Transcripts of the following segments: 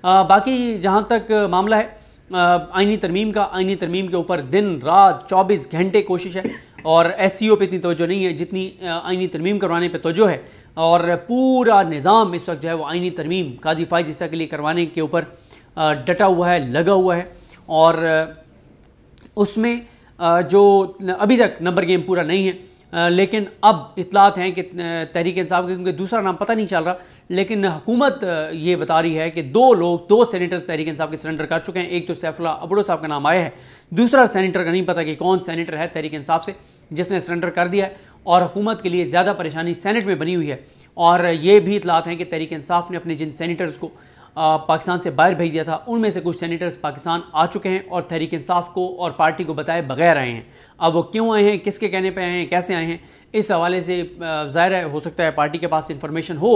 बाकी जहाँ तक मामला है आइनी तरमीम का, आइनी तरमीम के ऊपर दिन रात 24 घंटे कोशिश है और SCO पे इतनी तवज्जो नहीं है जितनी आइनी तरमीम करवाने पे तवज्जो है। और पूरा निज़ाम इस वक्त जो है वो आइनी तरमीम काजी फाइज ईसा के लिए करवाने के ऊपर डटा हुआ है, लगा हुआ है। और उसमें जो अभी तक नंबर गेम पूरा नहीं है, लेकिन अब इतलात हैं कि तहरीक इंसाफ के, क्योंकि दूसरा नाम पता नहीं चल रहा, लेकिन हुकूमत ये बता रही है कि दो सेनेटर्स तहरीक इंसाफ के सरेंडर कर चुके हैं। एक तो सैफुल्लाह अब्दो साहब का नाम आया है, दूसरा सेनेटर का नहीं पता कि कौन सेनेटर है तहरीक इंसाफ से जिसने सरेंडर कर दिया है। और हुकूमत के लिए ज़्यादा परेशानी सेनेट में बनी हुई है। और ये भी इतलात हैं कि तहरीक इंसाफ ने अपने जिन सेनेटर्स को पाकिस्तान से बाहर भेज दिया था, उनमें से कुछ सेनेटर्स पाकिस्तान आ चुके हैं और तहरीक इंसाफ को और पार्टी को बताए बगैर आए हैं। अब वो क्यों आए हैं, किसके कहने पे आए हैं, कैसे आए हैं, इस हवाले से ज़ाहिर है हो सकता है पार्टी के पास इंफॉर्मेशन हो,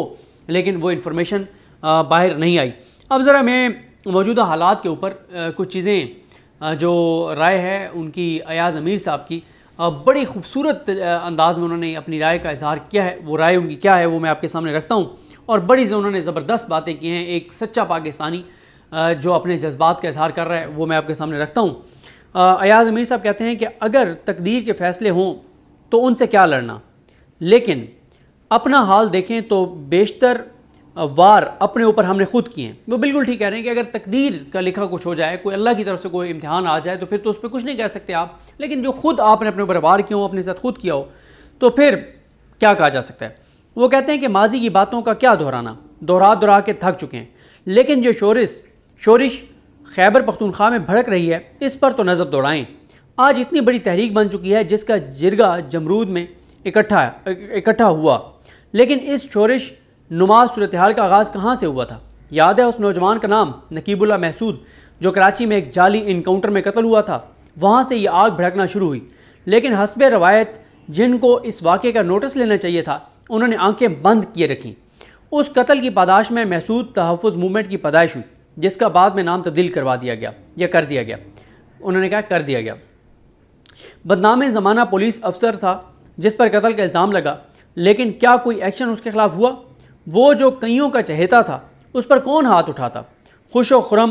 लेकिन वो इंफॉर्मेशन बाहर नहीं आई। अब ज़रा मैं मौजूदा हालात के ऊपर कुछ चीज़ें जो राय है उनकी अयाज़ अमीर साहब की, बड़ी खूबसूरत अंदाज़ में उन्होंने अपनी राय का इजहार किया है। वो राय उनकी क्या है वो मैं आपके सामने रखता हूँ। और बड़ी उन्होंने ज़बरदस्त बातें की हैं। एक सच्चा पाकिस्तानी जो अपने जज्बात का इजहार कर रहा है वो मैं आपके सामने रखता हूँ। अयाज़ अमीर साहब कहते हैं कि अगर तकदीर के फ़ैसले हों तो उनसे क्या लड़ना, लेकिन अपना हाल देखें तो बेशतर वार अपने ऊपर हमने खुद किए हैं। वो बिल्कुल ठीक कह रहे हैं कि अगर तकदीर का लिखा कुछ हो जाए, कोई अल्लाह की तरफ से कोई इम्तिहान आ जाए तो फिर तो उस पर कुछ नहीं कह सकते आप, लेकिन जो खुद आपने अपने ऊपर वार किया हो, अपने साथ खुद किया हो, तो फिर क्या कहा जा सकता है। वो कहते हैं कि माजी की बातों का क्या दोहराना, दोहरा के थक चुके हैं, लेकिन जो शोरिश खैबर पख्तूनख्वा में भड़क रही है इस पर तो नज़र दौड़ाएं। आज इतनी बड़ी तहरीक बन चुकी है जिसका जिरगा जमरूद में इकट्ठा हुआ, लेकिन इस शोरिश नुमा सूरत हाल का आगाज़ कहाँ से हुआ था। याद है उस नौजवान का नाम नकीबुल्लाह महसूद जो कराची में एक जाली इनकाउंटर में कत्ल हुआ था। वहाँ से ये आग भड़कना शुरू हुई, लेकिन हस्बे रवायत जिनको इस वाक़े का नोटिस लेना चाहिए था उन्होंने आंखें बंद किए रखीं। उस कत्ल की पादाश में महसूद तहफ़्फ़ुज़ मूवमेंट की पैदाइश हुई, जिसका बाद में नाम तब्दील करवा दिया गया या कर दिया गया। उन्होंने कहा कर दिया गया। बदनाम ज़माना पुलिस अफसर था जिस पर कत्ल का इल्ज़ाम लगा, लेकिन क्या कोई एक्शन उसके खिलाफ हुआ। वो जो कईयों का चहेता था उस पर कौन हाथ उठाता। खुश व खुरम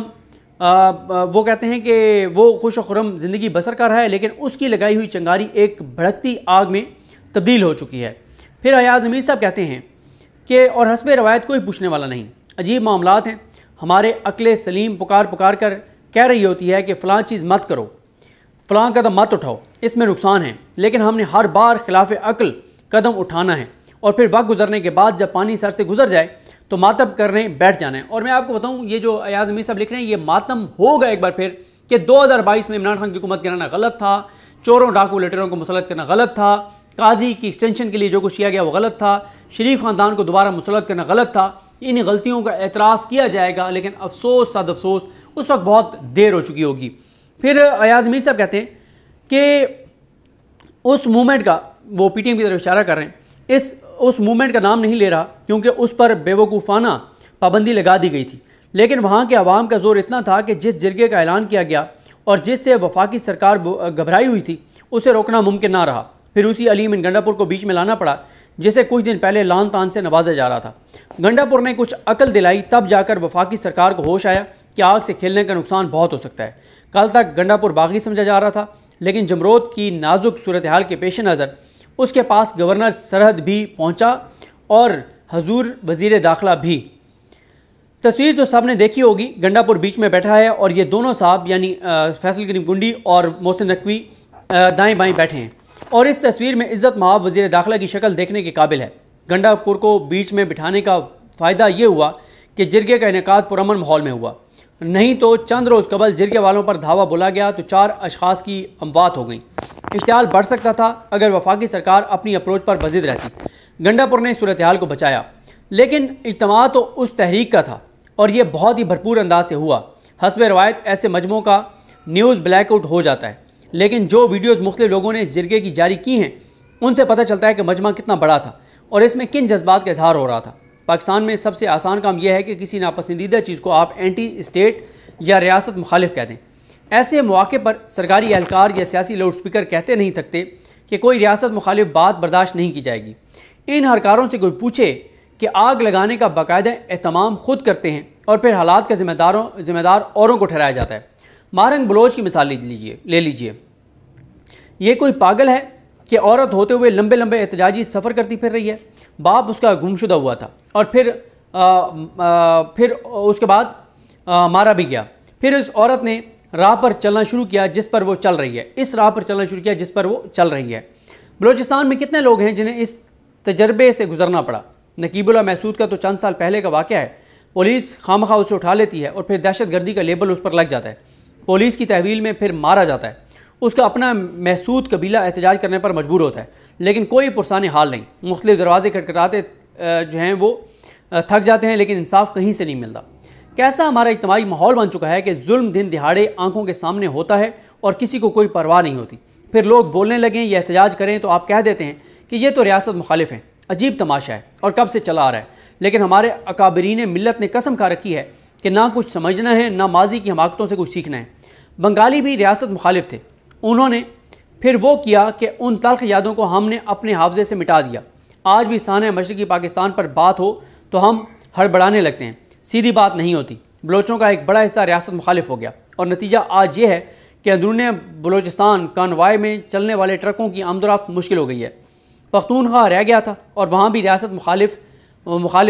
वो कहते हैं कि वो खुश व खुरम ज़िंदगी बसर कर रहा है, लेकिन उसकी लगाई हुई चिंगारी एक भड़कती आग में तब्दील हो चुकी है। फिर अयाज़ अमीर साहब कहते हैं कि और हस्बे रवायत कोई पूछने वाला नहीं। अजीब मामलात हैं। हमारे अक्ल सलीम पुकार कर कह रही होती है कि फ़लाँ चीज़ मत करो, फ़लाँ कदम मत उठाओ, इसमें नुकसान है, लेकिन हमने हर बार खिलाफ अक्ल कदम उठाना है और फिर वक्त गुजरने के बाद जब पानी सर से गुजर जाए तो मातम करने बैठ जाना है। और मैं आपको बताऊं, ये जो अयाज़ अमीर साहब लिख रहे हैं ये मातम होगा एक बार फिर कि 2022 में इमरान खान की हुकूमत गिराना गलत था, चोरों डाकू लुटेरों को मुसल्लत करना गलत था, काजी की एक्सटेंशन के लिए जो कुछ किया गया वो गलत था, शरीफ ख़ानदान को दोबारा मुसल्लत करना गलत था। इन गलतियों का एतराफ़ किया जाएगा, लेकिन अफसोस सद अफसोस उस वक्त बहुत देर हो चुकी होगी। फिर अयाज़ अमीर साहब कहते हैं कि उस मूवमेंट का, वो PTM की तरफ इशारा कर रहे हैं, उस मूवमेंट का नाम नहीं ले रहा क्योंकि उस पर बेवकूफ़ाना पाबंदी लगा दी गई थी, लेकिन वहाँ के अवाम का जोर इतना था कि जिस जिरगे का ऐलान किया गया और जिससे वफाकी सरकार घबराई हुई थी उसे रोकना मुमकिन ना रहा। फिर उसी अलीम इन गंडापुर को बीच में लाना पड़ा जिसे कुछ दिन पहले लान तान से नवाजा जा रहा था। गंडापुर ने कुछ अकल दिलाई, तब जाकर वफाकी सरकार को होश आया कि आग से खेलने का नुकसान बहुत हो सकता है। कल तक गंडापुर बागी समझा जा रहा था, लेकिन जमरोद की नाजुक सूरत हाल के पेश नज़र उसके पास गवर्नर सरहद भी पहुंचा और हजूर वज़ीर दाखिला भी। तस्वीर तो सबने देखी होगी, गंडापुर बीच में बैठा है और ये दोनों साहब यानी फैसल करीम कुंडी और मोहसिन नकवी दाएं बाएं बैठे हैं और इस तस्वीर में इज़्ज़त माब वज़ीर दाखिला की शक्ल देखने के काबिल है। गंडापुर को बीच में बिठाने का फ़ायदा ये हुआ कि जिरगे का इनेकाद पुरअमन माहौल में हुआ, नहीं तो चंद रोज़ कबल जिरगे वालों पर धावा बोला गया तो 4 अशखास की अमवात हो गई। इश्तियाल बढ़ सकता था अगर वफाकी सरकार अपनी अप्रोच पर बज़िद रहती। गंडापुर ने सूरत हाल को बचाया, लेकिन इज्तिमा तो उस तहरीक का था और ये बहुत ही भरपूर अंदाज से हुआ। हस्बे रवायत ऐसे मजमों का न्यूज़ ब्लैकआउट हो जाता है, लेकिन जो वीडियोज़ मुख्तलिफ लोगों ने इस जिरगे की जारी की हैं उनसे पता चलता है कि मजमा कितना बड़ा था और इसमें किन जज्बात का इजहार हो रहा था। पाकिस्तान में सबसे आसान काम यह है कि किसी नापसंदीदा चीज़ को आप एंटी स्टेट या रियासत मुखालिफ कह दें। ऐसे मौके पर सरकारी एहलकार या सियासी लाउड स्पीकर कहते नहीं थकते कि कोई रियासत मुखालिफ बात बर्दाश्त नहीं की जाएगी। इन हरकारों से कोई पूछे कि आग लगाने का बाकायदा एहतमाम खुद करते हैं और फिर हालात का जिम्मेदार औरों को ठहराया जाता है। मारंग बलोच की मिसाल ले लीजिए। ये कोई पागल है कि औरत होते हुए लंबे लंबे एहतजाजी सफ़र करती फिर रही है। बाप उसका गुमशुदा हुआ था और फिर उसके बाद मारा भी गया। फिर इस औरत ने राह पर चलना शुरू किया जिस पर वो चल रही है, इस राह पर चलना शुरू किया जिस पर वो चल रही है। बलूचिस्तान में कितने लोग हैं जिन्हें इस तजर्बे से गुजरना पड़ा। नकीबुल्लाह महसूद का तो चंद साल पहले का वाक़या है। पुलिस खामखा उसे उठा लेती है और फिर दहशतगर्दी का लेबल उस पर लग जाता है। पुलिस की तहवील में फिर मारा जाता है। उसका अपना महसूद कबीला एहतजाज करने पर मजबूर होता है, लेकिन कोई पुरसाने हाल नहीं। मुख्तलिफ दरवाजे खटखटाते जो हैं वो थक जाते हैं, लेकिन इंसाफ कहीं से नहीं मिलता। कैसा हमारा इज्तिमाई माहौल बन चुका है कि जुल्म दिन दिहाड़े आंखों के सामने होता है और किसी को कोई परवाह नहीं होती। फिर लोग बोलने लगें या एहतजाज करें तो आप कह देते हैं कि ये तो रियासत मुखालिफ हैं। अजीब तमाशा है और कब से चला आ रहा है। लेकिन हमारे अकाबरीन मिल्लत ने कसम खा रखी है कि ना कुछ समझना है, ना माजी की हमाकतों से कुछ सीखना है। बंगाली भी रियासत मुखालिफ थे। उन्होंने फिर वो किया कि उन तल्ख यादों को हमने अपने हाफजे से मिटा दिया। आज भी साने मशरक़ी पाकिस्तान पर बात हो तो हम हड़बड़ाने लगते हैं। सीधी बात नहीं होती। बलोचों का एक बड़ा हिस्सा रियासत मुखालिफ हो गया और नतीजा आज ये है कि अंदरूनी बलोचिस्तान कानवाई में चलने वाले ट्रकों की आमदोरफ्त मुश्किल हो गई है। पख्तूनख्वा रह गया था और वहाँ भी रियासत मुखालिफ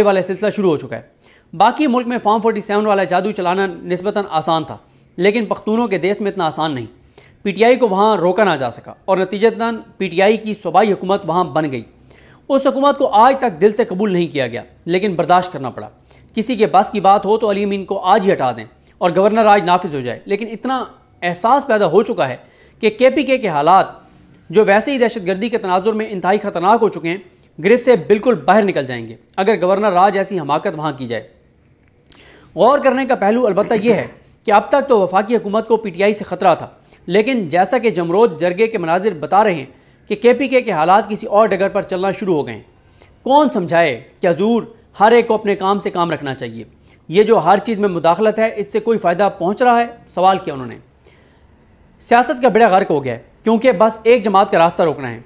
वाला सिलसिला शुरू हो चुका है। बाकी मुल्क में फॉर्म 47 वाला जादू चलाना निस्बतन आसान था, लेकिन पख्तूनों के देश में इतना आसान नहीं। PTI को वहाँ रोका ना जा सका और नतीजतन PTI की सूबाई हुकूमत वहाँ बन गई। उस हुकूमत को आज तक दिल से कबूल नहीं किया गया, लेकिन बर्दाश्त करना पड़ा। किसी के बस की बात हो तो अली अमीन को आज ही हटा दें और गवर्नर आज नाफिज हो जाए। लेकिन इतना एहसास पैदा हो चुका है कि KPK के हालात जो वैसे ही दहशतगर्दी के तनाजुर में इंतहाई ख़तरनाक हो चुके हैं, गिरफ्त से बिल्कुल बाहर निकल जाएंगे अगर गवर्नर राज ऐसी हमाकत वहाँ की जाए। गौर करने का पहलू अलबत्ता यह है कि अब तक तो वफाकी हुकूमत को PTI से ख़तरा था, लेकिन जैसा कि जमरोद जरगे के मनाजिर बता रहे हैं कि KPK के हालात किसी और डगर पर चलना शुरू हो गए हैं। कौन समझाए कि हजूर हर एक को अपने काम से काम रखना चाहिए। ये जो हर चीज़ में मुदाखलत है, इससे कोई फ़ायदा पहुँच रहा है? सवाल किया उन्होंने। सियासत का बेड़ा गर्क हो गया है क्योंकि बस एक जमात का रास्ता रोकना है।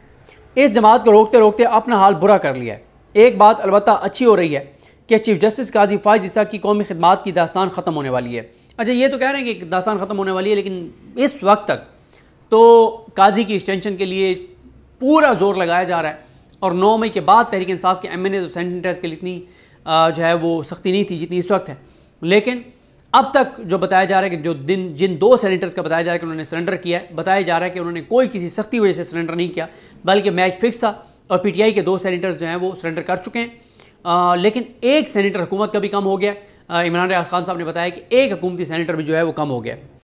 इस जमात को रोकते रोकते अपना हाल बुरा कर लिया है। एक बात अलबत्ता अच्छी हो रही है कि चीफ जस्टिस काजी फायज ईसा की कौमी खिदमात की दास्तान ख़त्म होने वाली है। अच्छा, ये तो कह रहे हैं कि दास्तान ख़त्म होने वाली है, लेकिन इस वक्त तक तो काजी की एक्सटेंशन के लिए पूरा जोर लगाया जा रहा है और 9 मई के बाद तहरीक इंसाफ के MNAs और सेनेटर्स के लिए इतनी जो है वो सख्ती नहीं थी जितनी इस वक्त है। लेकिन अब तक जो बताया जा रहा है कि जिन 2 सेनेटर्स का बताया जा रहा है कि उन्होंने सरेंडर किया है, बताया जा रहा है कि उन्होंने कोई किसी सख्ती वजह से सरेंडर नहीं किया, बल्कि मैच फिक्स था और PTI के 2 सेनेटर्स जो हैं वो सरेंडर कर चुके हैं। लेकिन एक सेनेटर हुकूमत का भी कम हो गया। इमरान रियाज खान साहब ने बताया कि एक हुकूमती सेनेटर भी जो है वो कम हो गया।